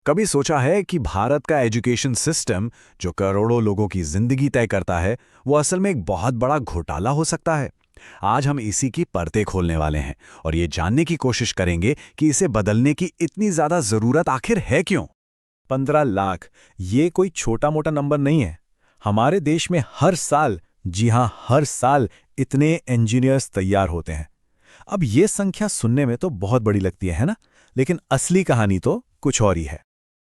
कभी सोचा है कि भारत का एजुकेशन सिस्टम, जो करोड़ों लोगों की जिंदगी तय करता है, वो असल में एक बहुत बड़ा घोटाला हो सकता है? आज हम इसी की परतें खोलने वाले हैं और ये जानने की कोशिश करेंगे कि इसे बदलने की इतनी ज्यादा जरूरत आखिर है क्यों। 15 लाख, ये कोई छोटा मोटा नंबर नहीं है। हमारे देश में हर साल, जी हां हर साल, इतने इंजीनियर्स तैयार होते हैं। अब ये संख्या सुनने में तो बहुत बड़ी लगती है ना? लेकिन असली कहानी तो कुछ और ही है।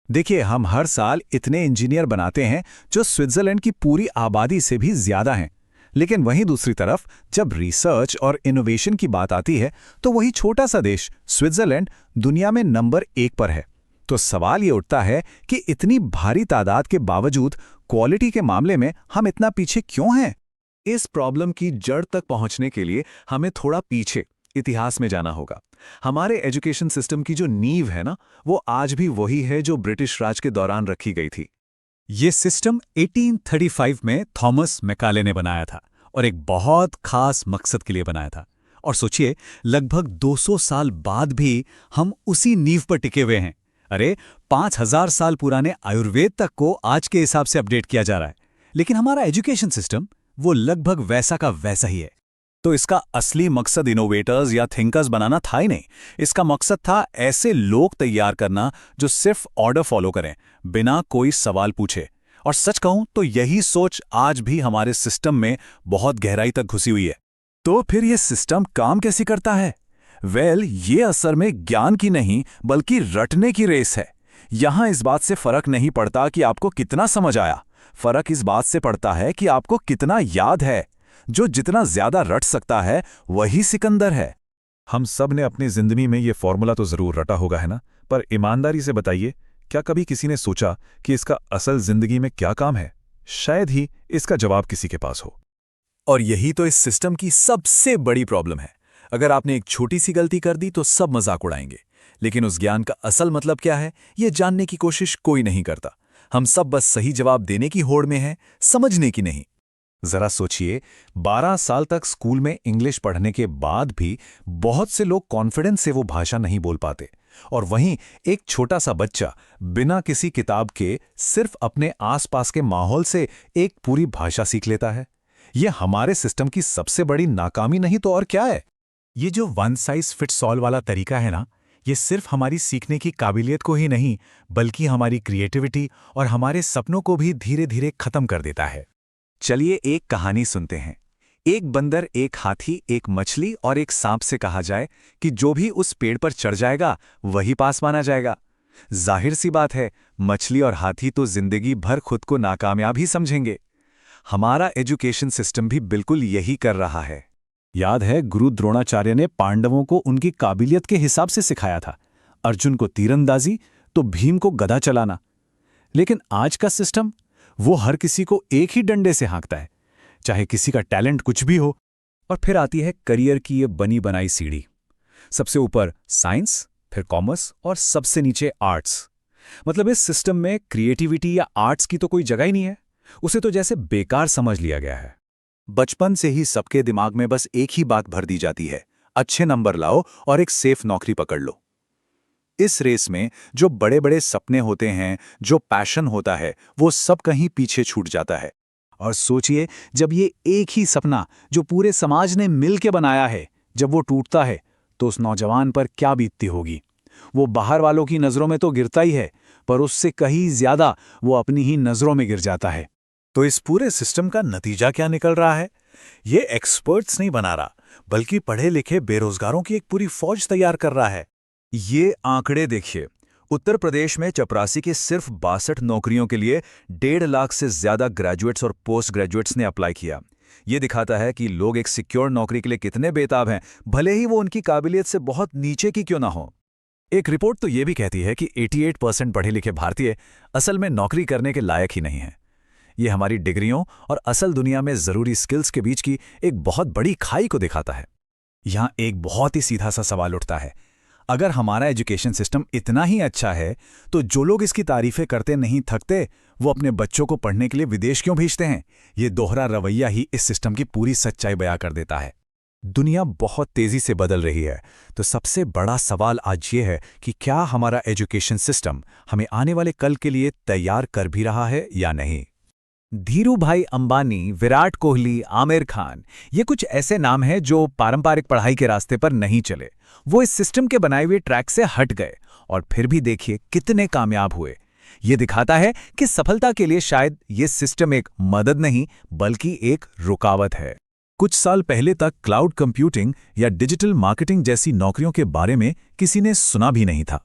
देखिए, हम हर साल इतने इंजीनियर बनाते हैं जो स्विट्जरलैंड की पूरी आबादी से भी ज्यादा हैं। लेकिन वहीं दूसरी तरफ जब रिसर्च और इनोवेशन की बात आती है तो वही छोटा सा देश स्विट्जरलैंड दुनिया में नंबर 1 पर है। तो सवाल ये उठता है कि इतनी भारी तादाद के बावजूद क्वालिटी के मामले में हम इतना पीछे क्यों हैं? इस प्रॉब्लम की जड़ तक पहुंचने के लिए हमें थोड़ा पीछे इतिहास में जाना होगा। हमारे एजुकेशन सिस्टम की जो नींव है ना, वो आज भी वही है जो ब्रिटिश राज के दौरान रखी गई थी। ये सिस्टम 1835 में थॉमस मैकाले ने बनाया था और एक बहुत खास मकसद के लिए बनाया था। और सोचिए, लगभग 200 साल बाद भी हम उसी नींव पर टिके हुए हैं। अरे, 5000 साल पुराने आयुर्वेद तक को आज के हिसाब से अपडेट किया जा रहा है। लेकिन हमारा एजुकेशन सिस्टम वो लगभग वैसा का वैसा ही है। तो इसका असली मकसद इनोवेटर्स या थिंकर्स बनाना था ही नहीं। इसका मकसद था ऐसे लोग तैयार करना जो सिर्फ ऑर्डर फॉलो करें, बिना कोई सवाल पूछे। और सच कहूं तो यही सोच आज भी हमारे सिस्टम में बहुत गहराई तक घुसी हुई है। तो फिर ये सिस्टम काम कैसे करता है? ये असल में ज्ञान की नहीं बल्कि रटने की रेस है। यहां इस बात से फर्क नहीं पड़ता कि आपको कितना समझ आया, फर्क इस बात से पड़ता है कि आपको कितना याद है। जो जितना ज्यादा रट सकता है वही सिकंदर है। हम सब ने अपनी जिंदगी में ये फॉर्मूला तो जरूर रटा होगा, है ना? पर ईमानदारी से बताइए, क्या कभी किसी ने सोचा कि इसका असल जिंदगी में क्या काम है? शायद ही इसका जवाब किसी के पास हो। और यही तो इस सिस्टम की सबसे बड़ी प्रॉब्लम है। अगर आपने एक छोटी सी गलती कर दी तो सब मजाक उड़ाएंगे, लेकिन उस ज्ञान का असल मतलब क्या है, ये जानने की कोशिश कोई नहीं करता। हम सब बस सही जवाब देने की होड़ में हैं, समझने की नहीं। जरा सोचिए, 12 साल तक स्कूल में इंग्लिश पढ़ने के बाद भी बहुत से लोग कॉन्फिडेंस से वो भाषा नहीं बोल पाते। और वहीं एक छोटा सा बच्चा बिना किसी किताब के सिर्फ अपने आसपास के माहौल से एक पूरी भाषा सीख लेता है। ये हमारे सिस्टम की सबसे बड़ी नाकामी नहीं तो और क्या है? ये जो वन साइज फिट्स ऑल वाला तरीका है ना, ये सिर्फ हमारी सीखने की काबिलियत को ही नहीं बल्कि हमारी क्रिएटिविटी और हमारे सपनों को भी धीरे धीरे खत्म कर देता है। चलिए एक कहानी सुनते हैं। एक बंदर, एक हाथी, एक मछली और एक सांप से कहा जाए कि जो भी उस पेड़ पर चढ़ जाएगा वही पास माना जाएगा। जाहिर सी बात है, मछली और हाथी तो जिंदगी भर खुद को नाकामयाब ही समझेंगे। हमारा एजुकेशन सिस्टम भी बिल्कुल यही कर रहा है। याद है, गुरु द्रोणाचार्य ने पांडवों को उनकी काबिलियत के हिसाब से सिखाया था। अर्जुन को तीरंदाजी तो भीम को गदा चलाना। लेकिन आज का सिस्टम, वो हर किसी को एक ही डंडे से हाँकता है, चाहे किसी का टैलेंट कुछ भी हो। और फिर आती है करियर की ये बनी बनाई सीढ़ी। सबसे ऊपर साइंस, फिर कॉमर्स और सबसे नीचे आर्ट्स। मतलब इस सिस्टम में क्रिएटिविटी या आर्ट्स की तो कोई जगह ही नहीं है। उसे तो जैसे बेकार समझ लिया गया है। बचपन से ही सबके दिमाग में बस एक ही बात भर दी जाती है, अच्छे नंबर लाओ और एक सेफ नौकरी पकड़ लो। इस रेस में जो बड़े बड़े सपने होते हैं, जो पैशन होता है, वो सब कहीं पीछे छूट जाता है। और सोचिए, जब ये एक ही सपना जो पूरे समाज ने मिल के बनाया है, जब वो टूटता है तो उस नौजवान पर क्या बीतती होगी। वो बाहर वालों की नज़रों में तो गिरता ही है, पर उससे कहीं ज्यादा वो अपनी ही नज़रों में गिर जाता है। तो इस पूरे सिस्टम का नतीजा क्या निकल रहा है? ये एक्सपर्ट्स नहीं बना रहा, बल्कि पढ़े लिखे बेरोजगारों की एक पूरी फौज तैयार कर रहा है। ये आंकड़े देखिए, उत्तर प्रदेश में चपरासी की सिर्फ 62 नौकरियों के लिए 1.5 लाख से ज्यादा ग्रेजुएट्स और पोस्ट ग्रेजुएट्स ने अप्लाई किया। ये दिखाता है कि लोग एक सिक्योर नौकरी के लिए कितने बेताब हैं, भले ही वो उनकी काबिलियत से बहुत नीचे की क्यों ना हो। एक रिपोर्ट तो ये भी कहती है कि 88% पढ़े लिखे भारतीय असल में नौकरी करने के लायक ही नहीं हैं। ये हमारी डिग्रियों और असल दुनिया में जरूरी स्किल्स के बीच की एक बहुत बड़ी खाई को दिखाता है। यहाँ एक बहुत ही सीधा सा सवाल उठता है, अगर हमारा एजुकेशन सिस्टम इतना ही अच्छा है तो जो लोग इसकी तारीफें करते नहीं थकते, वो अपने बच्चों को पढ़ने के लिए विदेश क्यों भेजते हैं? ये दोहरा रवैया ही इस सिस्टम की पूरी सच्चाई बयां कर देता है। दुनिया बहुत तेजी से बदल रही है, तो सबसे बड़ा सवाल आज ये है कि क्या हमारा एजुकेशन सिस्टम हमें आने वाले कल के लिए तैयार कर भी रहा है या नहीं। धीरूभाई अंबानी, विराट कोहली, आमिर खान, ये कुछ ऐसे नाम हैं जो पारंपरिक पढ़ाई के रास्ते पर नहीं चले। वो इस सिस्टम के बनाए हुए ट्रैक से हट गए और फिर भी देखिए कितने कामयाब हुए। ये दिखाता है कि सफलता के लिए शायद ये सिस्टम एक मदद नहीं बल्कि एक रुकावट है। कुछ साल पहले तक क्लाउड कंप्यूटिंग या डिजिटल मार्केटिंग जैसी नौकरियों के बारे में किसी ने सुना भी नहीं था।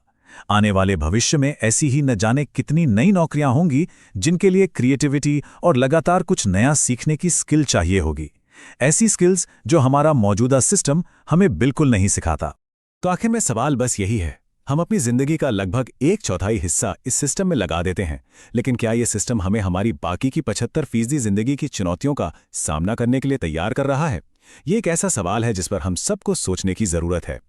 आने वाले भविष्य में ऐसी ही न जाने कितनी नई नौकरियां होंगी जिनके लिए क्रिएटिविटी और लगातार कुछ नया सीखने की स्किल चाहिए होगी। ऐसी स्किल्स जो हमारा मौजूदा सिस्टम हमें बिल्कुल नहीं सिखाता। तो आखिर में सवाल बस यही है, हम अपनी जिंदगी का लगभग 1/4 हिस्सा इस सिस्टम में लगा देते हैं, लेकिन क्या ये सिस्टम हमें हमारी बाकी की 75% जिंदगी की चुनौतियों का सामना करने के लिए तैयार कर रहा है? ये एक ऐसा सवाल है जिस पर हम सबको सोचने की जरूरत है।